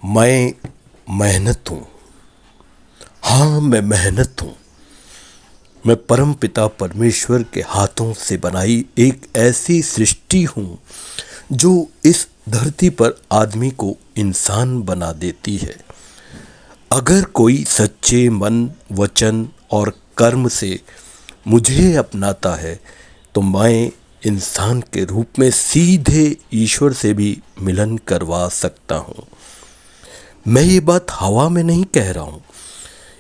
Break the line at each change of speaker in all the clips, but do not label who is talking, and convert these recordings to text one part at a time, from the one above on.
मैं मेहनत हूँ। हाँ, मैं मेहनत हूँ। मैं परम पिता परमेश्वर के हाथों से बनाई एक ऐसी सृष्टि हूँ जो इस धरती पर आदमी को इंसान बना देती है। अगर कोई सच्चे मन, वचन और कर्म से मुझे अपनाता है तो मैं इंसान के रूप में सीधे ईश्वर से भी मिलन करवा सकता हूँ। मैं ये बात हवा में नहीं कह रहा हूँ,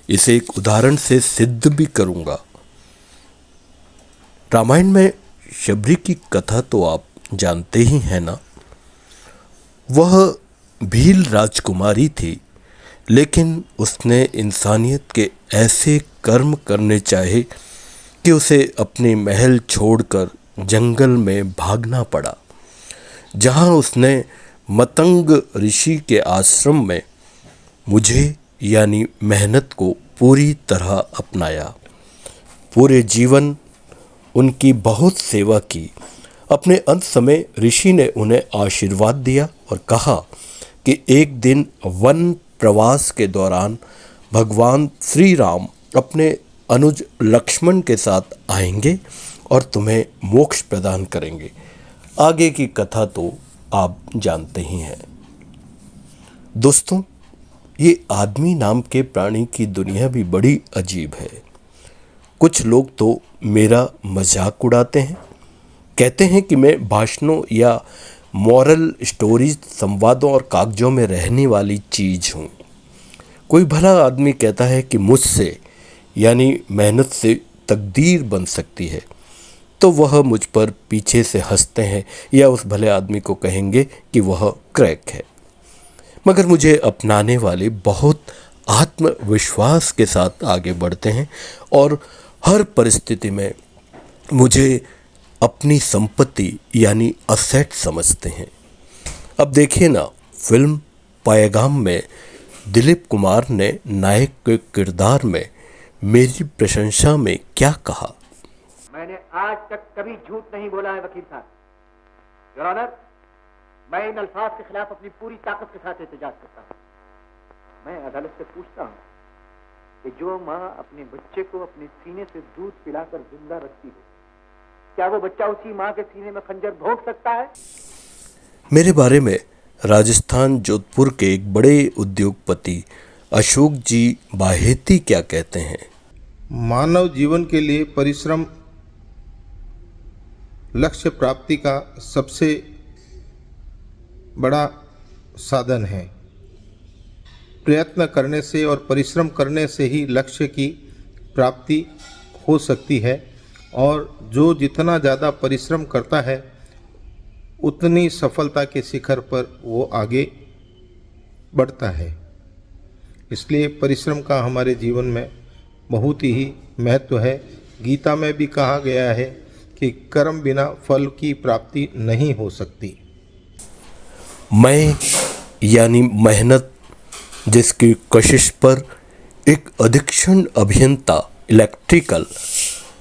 इसे एक उदाहरण से सिद्ध भी करूँगा। रामायण में शबरी की कथा तो आप जानते ही हैं ना। वह भील राजकुमारी थी, लेकिन उसने इंसानियत के ऐसे कर्म करने चाहे कि उसे अपने महल छोड़कर जंगल में भागना पड़ा, जहाँ उसने मतंग ऋषि के आश्रम में मुझे यानी मेहनत को पूरी तरह अपनाया। पूरे जीवन उनकी बहुत सेवा की। अपने अंत समय ऋषि ने उन्हें आशीर्वाद दिया और कहा कि एक दिन वन प्रवास के दौरान भगवान श्री राम अपने अनुज लक्ष्मण के साथ आएंगे और तुम्हें मोक्ष प्रदान करेंगे। आगे की कथा तो आप जानते ही हैं। दोस्तों, ये आदमी नाम के प्राणी की दुनिया भी बड़ी अजीब है। कुछ लोग तो मेरा मजाक उड़ाते हैं, कहते हैं कि मैं भाषणों या मॉरल स्टोरीज, संवादों और कागजों में रहने वाली चीज़ हूँ। कोई भला आदमी कहता है कि मुझसे यानी मेहनत से तकदीर बन सकती है, तो वह मुझ पर पीछे से हंसते हैं या उस भले आदमी को कहेंगे कि वह क्रैक है। मगर मुझे अपनाने वाले बहुत आत्मविश्वास के साथ आगे बढ़ते हैं और हर परिस्थिति में मुझे अपनी संपत्ति यानी असेट समझते हैं। अब देखिए ना, फिल्म पैगाम में दिलीप कुमार ने नायक के किरदार में मेरी प्रशंसा में क्या कहा।
मैंने आज तक कभी झूठ नहीं बोला है वकील साहब। योर ऑनर, मैं इन अल्फाज के खिलाफ अपनी पूरी ताकत के साथ एहतजाज करता हूँ। मैं अदालत से पूछता हूँ कि जो माँ अपने बच्चे को अपने सीने से दूध पिलाकर जिंदा रखती है, क्या वो बच्चा उसी माँ के सीने में खंजर भोंक सकता है?
मेरे बारे में राजस्थान जोधपुर के एक बड़े उद्योगपति अशोक जी बाहेती क्या कहते हैं।
मानव जीवन के लिए परिश्रम लक्ष्य प्राप्ति का सबसे बड़ा साधन है। प्रयत्न करने से और परिश्रम करने से ही लक्ष्य की प्राप्ति हो सकती है, और जो जितना ज़्यादा परिश्रम करता है उतनी सफलता के शिखर पर वो आगे बढ़ता है। इसलिए परिश्रम का हमारे जीवन में बहुत ही महत्व है। गीता में भी कहा गया है कि कर्म बिना फल की प्राप्ति नहीं हो सकती।
मैं यानी मेहनत, जिसकी कशिश पर एक अधीक्षण अभियंता इलेक्ट्रिकल,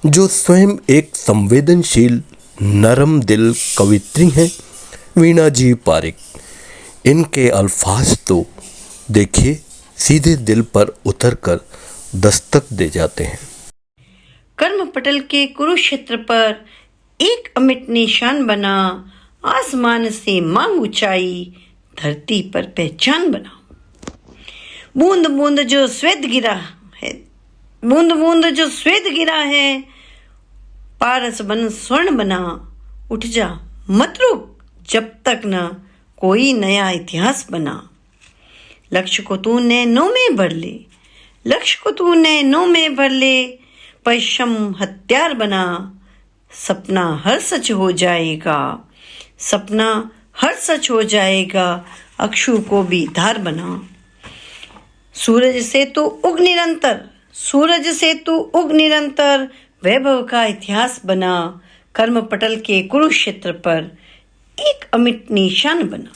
जो स्वयं एक संवेदनशील नरम दिल कवित्री हैं, वीणा जी पारिक, इनके अल्फाज तो देखिए सीधे दिल पर उतरकर दस्तक दे जाते हैं।
कर्म पटल के कुरुक्षेत्र पर एक अमिट निशान बना, आसमान से मांग ऊंचाई, धरती पर पहचान बना। बूंद बूंद जो श्वेत गिरा है, बूंद बूंद जो श्वेत गिरा है, पारस बन स्वर्ण बना। उठ जा मत रुक जब तक न कोई नया इतिहास बना। लक्ष्य को तूने नौ में भर ले, लक्ष्य को तूने नौ में भर ले, परिश्रम हथियार बना। सपना हर सच हो जाएगा, सपना हर सच हो जाएगा, अक्षु को भी धार बना। सूरज से तू उग निरंतर, सूरज से तू उग निरंतर, वैभव का इतिहास बना। कर्म पटल के कुरुक्षेत्र पर एक अमिट निशान बना।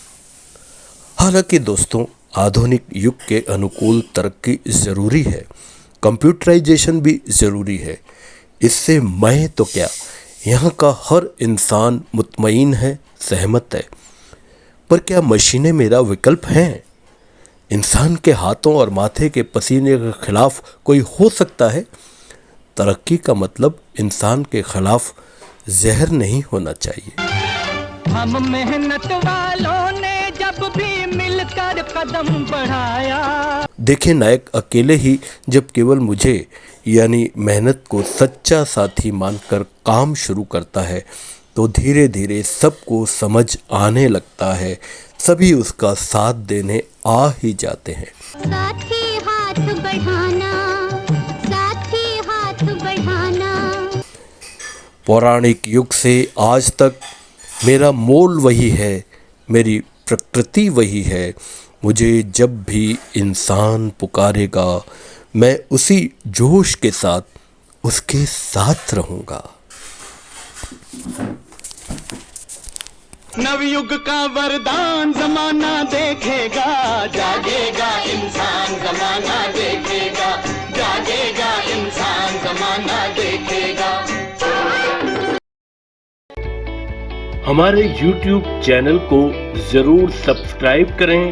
हालांकि दोस्तों, आधुनिक युग के अनुकूल तरक्की ज़रूरी है, कंप्यूटराइजेशन भी ज़रूरी है। इससे मैं तो क्या, यहाँ का हर इंसान मुतमईन है, सहमत है। पर क्या मशीनें मेरा विकल्प हैं? इंसान के हाथों और माथे के पसीने के खिलाफ कोई हो सकता है? तरक्की का मतलब इंसान के खिलाफ जहर नहीं होना चाहिए।
हम मेहनत वालों ने जब भी मिलकर कदम बढ़ाया।
देखे नायक अकेले ही जब केवल मुझे यानी मेहनत को सच्चा साथी मानकर काम शुरू करता है तो धीरे धीरे सबको समझ आने लगता है, सभी उसका साथ देने आ ही जाते हैं।
साथी हाथ बढ़ाना, साथी हाथ बढ़ाना।
पौराणिक युग से आज तक मेरा मोल वही है, मेरी प्रकृति वही है। मुझे जब भी इंसान पुकारेगा मैं उसी जोश के साथ उसके साथ रहूँगा।
नवयुग का वरदान जमाना देखेगा, जागेगा इंसान जमाना देखेगा, जागेगा इंसान जमाना देखेगा।
हमारे YouTube चैनल को जरूर सब्सक्राइब करें,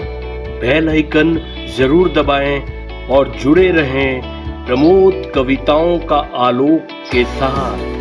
बेल आइकन जरूर दबाएं और जुड़े रहें प्रमोद कविताओं का आलोक के साथ।